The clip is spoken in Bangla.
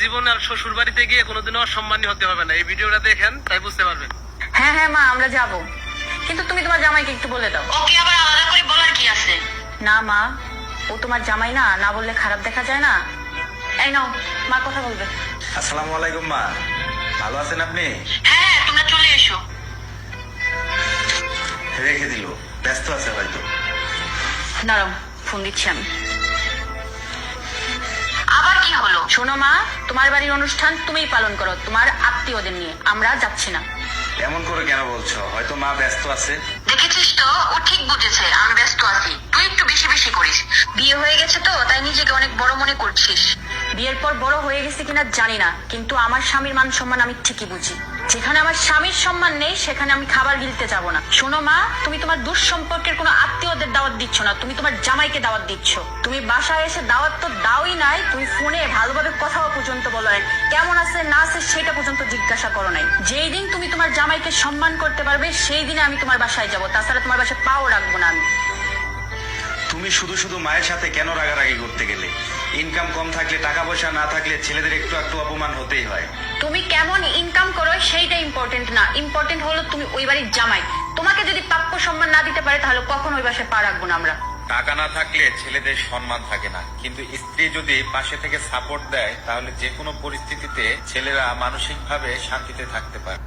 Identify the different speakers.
Speaker 1: জীবনে আর শ্বশুর বাড়িতে গিয়ে কোনোদিনও অসম্মানী হতে হবে না। এই ভিডিওটা দেখেন, তাই বুঝতে পারবেন।
Speaker 2: হ্যাঁ হ্যাঁ মা, আমরা যাব, কিন্তু তুমি তোমার জামাইকে একটু বলে দাও।
Speaker 3: ওকে আবার আলাদা করে বলার কি আছে?
Speaker 2: না মা, ও তোমার জামাই না, না বললে খারাপ দেখা যায় না। এই নাও, মা কথা বলবে।
Speaker 4: আসসালামু আলাইকুম মা, ভালো আছেন আপনি?
Speaker 3: হ্যাঁ, তোমরা চলে এসো।
Speaker 4: রেখে দিল, ব্যস্ত আছে হয়তো।
Speaker 2: দাঁড়াও, ফোন দিচ্ছি আমি।
Speaker 3: আবার কি হলো?
Speaker 2: শোনো মা, তোমার বাড়ির অনুষ্ঠান তুমিই পালন করো তোমার আত্মীয়দের নিয়ে, আমরা যাচ্ছি না।
Speaker 4: এমন করে কেন বলছো? হয়তো মা ব্যস্ত আছে।
Speaker 3: দেখেছিস তো, ও ঠিক বুঝেছে আমি ব্যস্ত আছি। তুই একটু বেশি বেশি করিস। বিয়ে হয়ে গেছে তো, তাই নিজেকে অনেক বড় মনে করছিস।
Speaker 2: বিয়ের পর বড় হয়ে গেছে কিনা জানি না, কিন্তু আমার স্বামীর মান সম্মান আমি ঠিকই বুঝি। যেখানে আমার স্বামীর সম্মান নেই সেখানে আমি খাবার গিলতে যাব না। শোনো মা, তুমি তোমার দুঃসম্পর্কের কোনো আত্মীয়দের দাওয়াত দিচ্ছ না, তুমি তোমার জামাইকে দাওয়াত দিচ্ছ। তুমি বাসায় এসে দাওয়াত তো দাওই নাই, তুমি ফোনে ভালোভাবে কথাও পর্যন্ত বলো নাই, কেমন আছে না আছে সেটা পর্যন্ত জিজ্ঞাসা করো নাই। যেই দিন তুমি তোমার জামাইকে সম্মান করতে পারবে সেই দিনে আমি তোমার বাসায় যাব, তাছাড়া তোমার বাসায় পাও রাখবো না আমি।
Speaker 4: তুমি শুধু শুধু মায়ের সাথে কেন রাগারাগি করতে গেলে? ইনকাম কম থাকলে, টাকা পয়সা না থাকলে ছেলেদের একটু একটু অপমান হতেই হয়।
Speaker 2: তুমি কেমন ইনকাম করো সেইটা ইম্পর্টেন্ট না, ইম্পর্টেন্ট হলো তুমি ওই বাড়ির জামাই। তোমাকে যদি প্রাপ্য সম্মান না দিতে পারে তাহলে কখন ওই বাসায় পা রাখবো না আমরা।
Speaker 5: টাকা না থাকলে ছেলেদের সম্মান থাকে না, কিন্তু স্ত্রী যদি পাশে থেকে সাপোর্ট দেয় তাহলে যে কোনো পরিস্থিতিতে ছেলেরা মানসিকভাবে শান্তিতে থাকতে পারে।